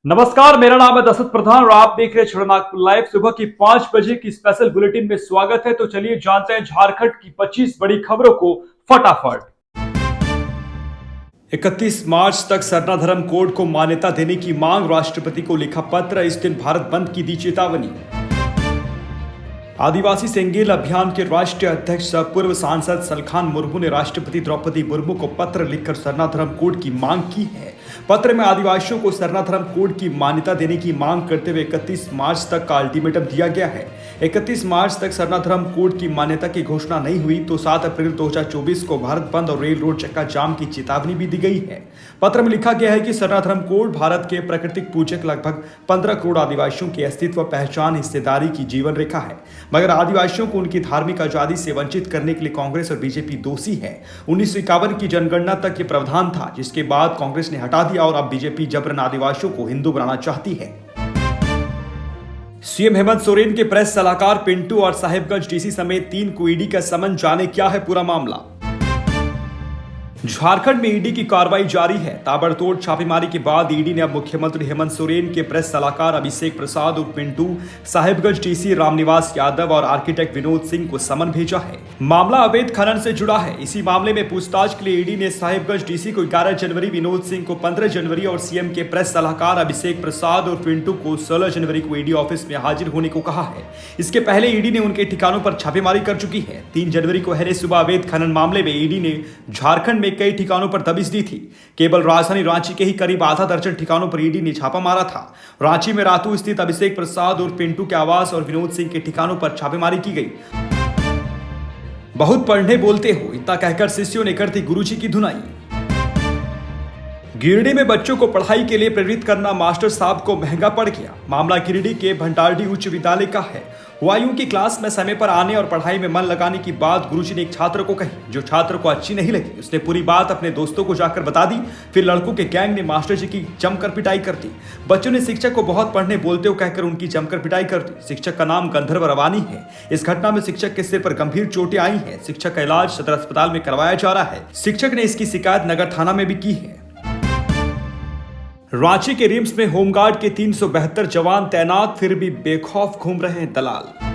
नमस्कार, मेरा नाम है दशरथ प्रधान और आप देख रहे हैं छड़नागपुर लाइव। सुबह की 5 बजे की स्पेशल बुलेटिन में स्वागत है। तो चलिए जानते हैं झारखंड की 25 बड़ी खबरों को फटाफट। 31 मार्च तक सरना धर्म कोड को मान्यता देने की मांग, राष्ट्रपति को लिखा पत्र। इस दिन भारत बंद की दी चेतावनी। आदिवासी सेंगेल अभियान के राष्ट्रीय अध्यक्ष पूर्व सांसद सलखान मुर्मू ने राष्ट्रपति द्रौपदी मुर्मू को पत्र लिखकर सरना धर्म कोड की मांग की है। पत्र में आदिवासियों को सरना धर्म कोड की मान्यता देने की मांग करते हुए 31 मार्च तक का अल्टीमेटम दिया गया है। 31 मार्च तक सरना धर्म कोड की मान्यता की घोषणा नहीं हुई तो 7 अप्रैल 2024 को भारत बंद और रेल रोड चक्का जाम की चेतावनी भी दी गई है। पत्र में लिखा गया है कि सरना धर्म कोड भारत के प्राकृतिक पूजक लगभग 15 करोड़ आदिवासियों के अस्तित्व, पहचान, हिस्सेदारी की जीवन रेखा है, मगर आदिवासियों को उनकी धार्मिक आजादी से वंचित करने के लिए कांग्रेस और बीजेपी दोषी है। 1951 की जनगणना तक ये प्रावधान था, जिसके बाद कांग्रेस ने हटा दिया और अब बीजेपी जबरन आदिवासियों को हिंदू बनाना चाहती है। सीएम हेमंत सोरेन के प्रेस सलाहकार पिंटू और साहिबगंज डीसी समेत 3 को ईडी का समन, जाने क्या है पूरा मामला। झारखंड में ईडी की कार्रवाई जारी है। ताबड़तोड़ छापेमारी के बाद ईडी ने अब मुख्यमंत्री हेमंत सोरेन के प्रेस सलाहकार अभिषेक प्रसाद और पिंटू, साहिबगंज डीसी रामनिवास यादव और आर्किटेक्ट विनोद सिंह को समन भेजा है। मामला अवैध खनन से जुड़ा है। इसी मामले में पूछताछ के लिए ईडी ने साहिबगंज डीसी को 11 जनवरी, विनोद सिंह को 15 जनवरी और सीएम के प्रेस सलाहकार अभिषेक प्रसाद और पिंटू को 16 जनवरी को ईडी ऑफिस में हाजिर होने को कहा है। इसके पहले ईडी ने उनके ठिकानों पर छापेमारी कर चुकी है। 3 जनवरी को हरे सुबह अवैध खनन मामले में ईडी ने झारखंड में कई ठिकानों पर दबिश दी थी। केवल राजधानी रांची के ही करीब आधा दर्जन ठिकानों पर ईडी ने छापा मारा था। रांची में रातू स्थित अभिषेक प्रसाद और पिंटू के आवास और विनोद सिंह के ठिकानों पर छापेमारी की गई। बहुत पढ़ने बोलते हो, इतना कहकर शिष्यों ने कर दी गुरुजी की धुनाई। गिरिडीह में बच्चों को पढ़ाई के लिए प्रेरित करना मास्टर साहब को महंगा पड़ गया। मामला गिरिडीह के भंडारडीह उच्च विद्यालय का है। हुआ यूं कि क्लास में समय पर आने और पढ़ाई में मन लगाने की बात गुरुजी ने एक छात्र को कही, जो छात्र को अच्छी नहीं लगी। उसने पूरी बात अपने दोस्तों को जाकर बता दी। फिर लड़कों के गैंग ने मास्टर जी की जमकर पिटाई कर दी। बच्चों ने शिक्षक को बहुत पढ़ने बोलते हो कहकर उनकी जमकर पिटाई कर दी। शिक्षक का नाम गंधर्व रवानी है। इस घटना में शिक्षक के सिर पर गंभीर चोटें आई हैं। शिक्षक का इलाज सदर अस्पताल में करवाया जा रहा है। शिक्षक ने इसकी शिकायत नगर थाना में भी की है। रांची के रिम्स में होमगार्ड के 372 जवान तैनात, फिर भी बेखौफ घूम रहे हैं दलाल।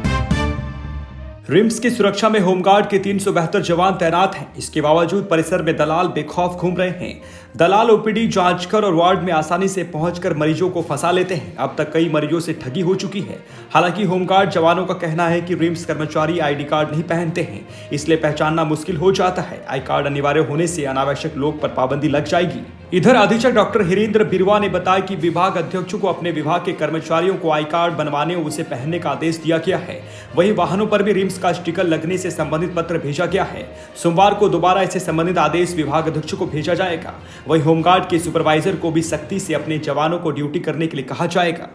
रिम्स की सुरक्षा में होमगार्ड के 372 जवान तैनात हैं। इसके बावजूद परिसर में दलाल बेखौफ घूम रहे हैं। दलाल ओपीडी जांचकर और वार्ड में आसानी से पहुंचकर मरीजों को फंसा लेते हैं। अब तक कई मरीजों से ठगी हो चुकी है। हालांकि होमगार्ड जवानों का कहना है कि रिम्स कर्मचारी आईडी कार्ड नहीं पहनते हैं, इसलिए पहचानना मुश्किल हो जाता है। आई कार्ड अनिवार्य होने से अनावश्यक लोग पर पाबंदी लग जाएगी। इधर अधीक्षक डॉक्टर हिरेंद्र बिरवा ने बताया कि विभाग अध्यक्षों को अपने विभाग के कर्मचारियों को आई कार्ड बनवाने और उसे पहनने का आदेश दिया गया है। वहीं वाहनों पर भी रिम्स का स्टिकर लगने से संबंधित पत्र भेजा गया है। सोमवार को दोबारा इससे संबंधित आदेश विभाग अध्यक्षों को भेजा जाएगा। वहीं होमगार्ड के सुपरवाइजर को भी सख्ती से अपने जवानों को ड्यूटी करने के लिए कहा जाएगा।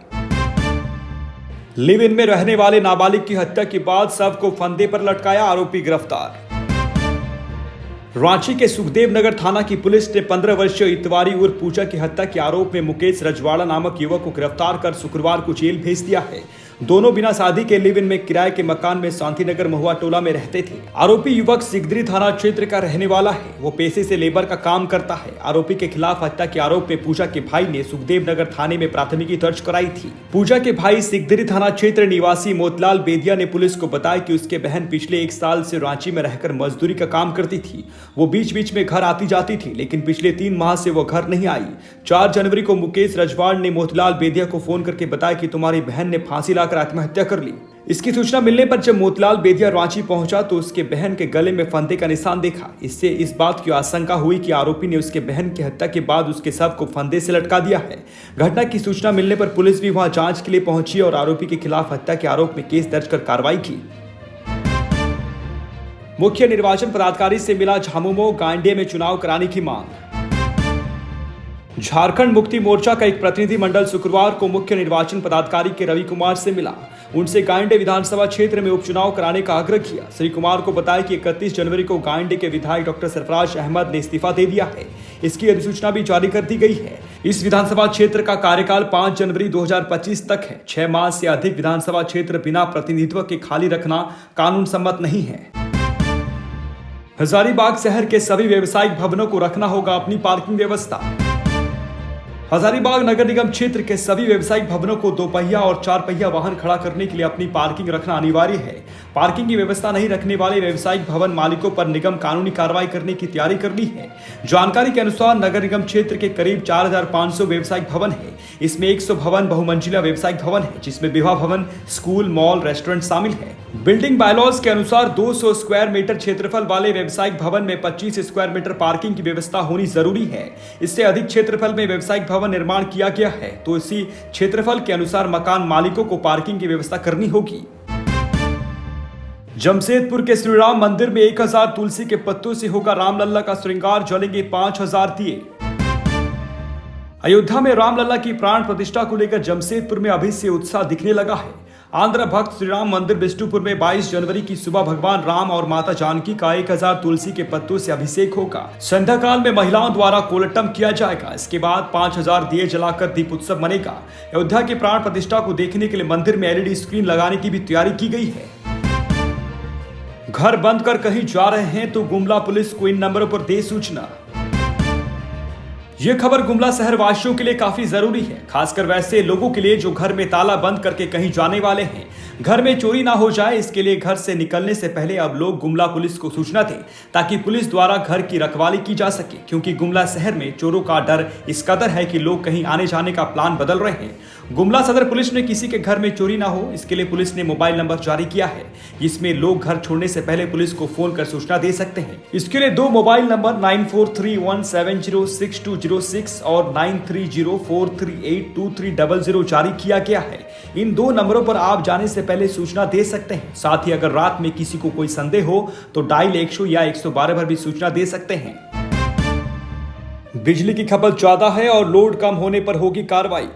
लिव इन में रहने वाले नाबालिग की हत्या के बाद शव को फंदे पर लटकाया, आरोपी गिरफ्तार। रांची के सुखदेव नगर थाना की पुलिस ने 15 वर्षीय इतवारी उर्फ पूजा की हत्या के आरोप में मुकेश रजवाड़ा नामक युवक को गिरफ्तार कर शुक्रवार को जेल भेज दिया है। दोनों बिना शादी के लिव इन में किराए के मकान में शांतिनगर महुआ टोला में रहते थे। आरोपी युवक सिगदरी थाना क्षेत्र का रहने वाला है। वो पेशे से लेबर का काम करता है। आरोपी के खिलाफ हत्या के आरोप में पूजा के भाई ने सुखदेव नगर थाने में प्राथमिकी दर्ज कराई थी। पूजा के भाई सिगदरी थाना क्षेत्र निवासी मोतीलाल बेदिया ने पुलिस को बताया कि उसके बहन पिछले 1 साल से रांची में रहकर मजदूरी का काम करती थी। वो बीच बीच में घर आती जाती थी, लेकिन पिछले 3 माह से वो घर नहीं आई। 4 जनवरी को मुकेश रजवाड़ ने मोतीलाल बेदिया को फोन करके बताया कि तुम्हारी बहन ने फांसी लाकर आत्महत्या कर ली। इसकी सूचना मिलने पर जब मोतीलाल बेदिया रांची पहुंचा तो उसके बहन के गले में फंदे का निशान देखा। इससे इस बात की आशंका हुई कि आरोपी ने उसके बहन की हत्या के बाद उसके शव को फंदे से लटका दिया है। घटना की सूचना मिलने पर पुलिस भी वहां जांच के लिए पहुंची और आरोपी के खिलाफ हत्या के आरोप में केस दर्ज कर कार्रवाई की। मुख्य निर्वाचन पदाधिकारी से मिला झामुमो, गांडे में चुनाव कराने की मांग। झारखंड मुक्ति मोर्चा का एक प्रतिनिधिमंडल शुक्रवार को मुख्य निर्वाचन पदाधिकारी के रवि कुमार से मिला। उनसे गांडे विधानसभा क्षेत्र में उपचुनाव कराने का आग्रह किया। श्री कुमार को बताया कि 31 जनवरी को गांडे के विधायक डॉक्टर सरफराज अहमद ने इस्तीफा दे दिया है। इसकी अधिसूचना भी जारी कर दी गई है। इस विधानसभा क्षेत्र का कार्यकाल 5 जनवरी 2025 तक है। 6 माह से अधिक विधानसभा क्षेत्र बिना प्रतिनिधित्व के खाली रखना कानून सम्मत नहीं है। हजारीबाग शहर के सभी व्यवसायिक भवनों को रखना होगा अपनी पार्किंग व्यवस्था। हजारीबाग नगर निगम क्षेत्र के सभी व्यवसायिक भवनों को 2 पहिया और 4 पहिया वाहन खड़ा करने के लिए अपनी पार्किंग रखना अनिवार्य है। पार्किंग की व्यवस्था नहीं रखने वाले व्यवसायिक भवन मालिकों पर निगम कानूनी कार्रवाई करने की तैयारी कर ली है। जानकारी के अनुसार नगर निगम क्षेत्र के करीब 4500 व्यवसायिक भवन है। इसमें 100 भवन बहुमंजिला व्यवसायिक भवन है, जिसमें विवाह भवन, स्कूल, मॉल, रेस्टोरेंट शामिल है। बिल्डिंग बायलॉज के अनुसार 200 स्क्वायर मीटर क्षेत्रफल वाले व्यवसायिक भवन में 25 स्क्वायर मीटर पार्किंग की व्यवस्था होनी जरूरी है। इससे अधिक क्षेत्रफल में व्यवसायिक भवन निर्माण किया गया है तो इसी क्षेत्रफल के अनुसार मकान मालिकों को पार्किंग की व्यवस्था करनी होगी। जमशेदपुर के श्री राम मंदिर में 1000 तुलसी के पत्तों से होगा रामलला का श्रृंगार, जलेंगे 5000 दिए। अयोध्या में रामलला की प्राण प्रतिष्ठा को लेकर जमशेदपुर में अभी से उत्साह दिखने लगा है। आंध्र भक्त श्री राम मंदिर बिष्टुपुर में 22 जनवरी की सुबह भगवान राम और माता जानकी का 1000 तुलसी के पत्तों से अभिषेक होगा। संध्या काल में महिलाओं द्वारा कोलट्टम किया जाएगा। इसके बाद 5000 दिए जलाकर दीप उत्सव मनेगा। अयोध्या की प्राण प्रतिष्ठा को देखने के लिए मंदिर में LED स्क्रीन लगाने की भी तैयारी की गई है। घर बंद कर कहीं जा रहे हैं तो गुमला पुलिस को इन नंबरों पर दे सूचना। यह खबर गुमला शहर वासियों के लिए काफी जरूरी है, खासकर वैसे लोगों के लिए जो घर में ताला बंद करके कहीं जाने वाले हैं। घर में चोरी ना हो जाए, इसके लिए घर से निकलने से पहले अब लोग गुमला पुलिस को सूचना दें ताकि पुलिस द्वारा घर की रखवाली की जा सके, क्योंकि गुमला शहर में चोरों का डर इस कदर है कि लोग कहीं आने जाने का प्लान बदल रहे हैं। गुमला सदर पुलिस ने किसी के घर में चोरी ना हो, इसके लिए पुलिस ने मोबाइल नंबर जारी किया है, जिसमें लोग घर छोड़ने से पहले पुलिस को फोन कर सूचना दे सकते हैं। इसके लिए 2 मोबाइल नंबर 9431706206 और 9304382300 जारी किया गया है। इन 2 नंबरों पर आप जाने से पहले सूचना दे सकते हैं। साथ ही अगर रात में किसी को कोई संदेह हो तो डायल 100 या 112 पर भी सूचना दे सकते हैं। बिजली की खपत ज्यादा है और लोड कम होने पर होगी कार्रवाई।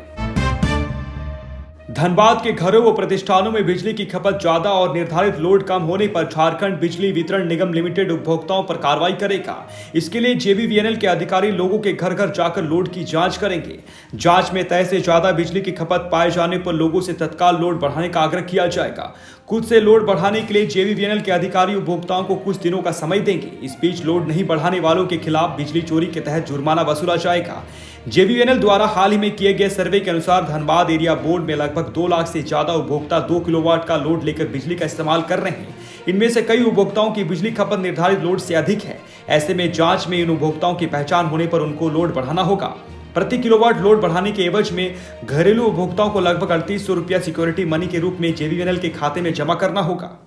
धनबाद के घरों व प्रतिष्ठानों में बिजली की खपत ज्यादा और निर्धारित लोड कम होने पर झारखंड बिजली वितरण निगम लिमिटेड उपभोक्ताओं पर कार्रवाई करेगा। इसके लिए JBVNL के अधिकारी लोगों के घर घर जाकर लोड की जांच करेंगे। जांच में तय से ज्यादा बिजली की खपत पाए जाने पर लोगों से तत्काल लोड बढ़ाने का आग्रह किया जाएगा। खुद से लोड बढ़ाने के लिए JBVNL के अधिकारी उपभोक्ताओं को कुछ दिनों का समय देंगे। इस बीच लोड नहीं बढ़ाने वालों के खिलाफ बिजली चोरी के तहत जुर्माना वसूला जाएगा। JBVNL द्वारा हाल ही में किए गए सर्वे के अनुसार धनबाद एरिया बोर्ड में लगभग 2 लाख से ज्यादा उपभोक्ता 2 किलोवाट का लोड लेकर बिजली का इस्तेमाल कर रहे हैं। इनमें से कई उपभोक्ताओं की बिजली खपत निर्धारित लोड से अधिक है। ऐसे में जांच में इन उपभोक्ताओं की पहचान होने पर उनको लोड बढ़ाना होगा। प्रति किलोवाट लोड बढ़ाने के एवज में घरेलू उपभोक्ताओं को लगभग 3800 रुपया सिक्योरिटी मनी के रूप में JBVNL के खाते में जमा करना होगा।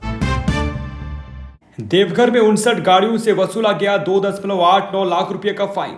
देवघर में 59 गाड़ियों से वसूला गया 2.89 लाख रुपये का फाइन।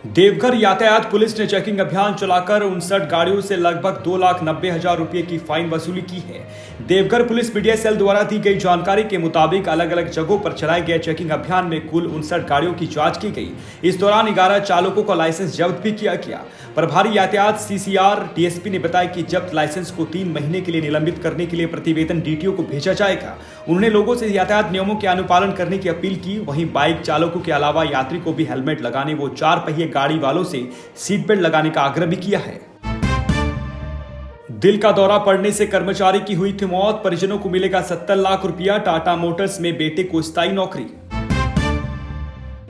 देवघर यातायात पुलिस ने चेकिंग अभियान चलाकर 59 गाड़ियों से लगभग 2,90,000 रुपये की फाइन वसूली की है। देवघर पुलिस मीडिया सेल द्वारा दी गई जानकारी के मुताबिक अलग अलग जगहों पर चलाए गए चेकिंग अभियान में कुल 59 गाड़ियों की जांच की गई। इस दौरान 11 चालकों का लाइसेंस जब्त भी किया गया। प्रभारी यातायात CCR DSP ने बताया कि जब्त लाइसेंस को 3 महीने के लिए निलंबित करने के लिए प्रतिवेदन DTO को भेजा जाएगा। उन्होंने लोगों से यातायात नियमों के अनुपालन करने की अपील की। वहीं बाइक चालकों के अलावा यात्री को भी हेलमेट लगाने व 4 पहिए गाड़ी वालों से सीट बेल्ट लगाने का आग्रह भी किया है। दिल का दौरा पड़ने से कर्मचारी की हुई थी मौत, परिजनों को मिलेगा 70 लाख रुपया। टाटा मोटर्स में बेटे को स्थायी नौकरी।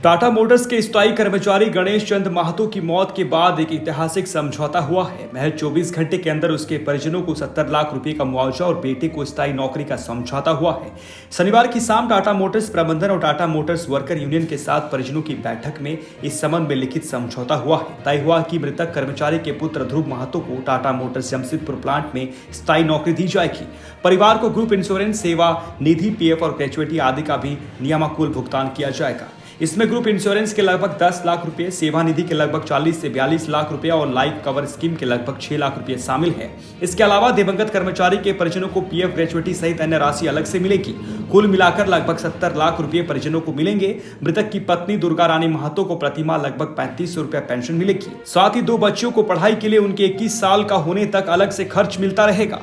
टाटा मोटर्स के स्थायी कर्मचारी गणेश चंद महतो की मौत के बाद एक ऐतिहासिक समझौता हुआ है। महज 24 घंटे के अंदर उसके परिजनों को 70 लाख रुपए का मुआवजा और बेटे को स्थायी नौकरी का समझौता हुआ है। शनिवार की शाम टाटा मोटर्स प्रबंधन और टाटा मोटर्स वर्कर यूनियन के साथ परिजनों की बैठक में इस संबंध में लिखित समझौता हुआ है। तय हुआ कि मृतक कर्मचारी के पुत्र ध्रुव महतो को टाटा मोटर्स जमशेदपुर प्लांट में स्थायी नौकरी दी जाएगी। परिवार को ग्रुप इंश्योरेंस, सेवा निधि, PF और ग्रेचुइटी आदि का भी नियमानुकूल भुगतान किया जाएगा। इसमें ग्रुप इंश्योरेंस के लगभग 10 लाख रुपए, सेवा निधि के लगभग 40 से 42 लाख रुपए और लाइफ कवर स्कीम के लगभग 6 लाख रुपए शामिल है। इसके अलावा दिवंगत कर्मचारी के परिजनों को PF, ग्रेचुइटी सहित अन्य राशि अलग से मिलेगी। कुल मिलाकर लगभग 70 लाख रुपए परिजनों को मिलेंगे। मृतक की पत्नी दुर्गा रानी महतो को प्रतिमाह लगभग 3500 रुपया पेंशन मिलेगी। साथ ही 2 बच्चों को पढ़ाई के लिए उनके 21 साल का होने तक अलग से खर्च मिलता रहेगा।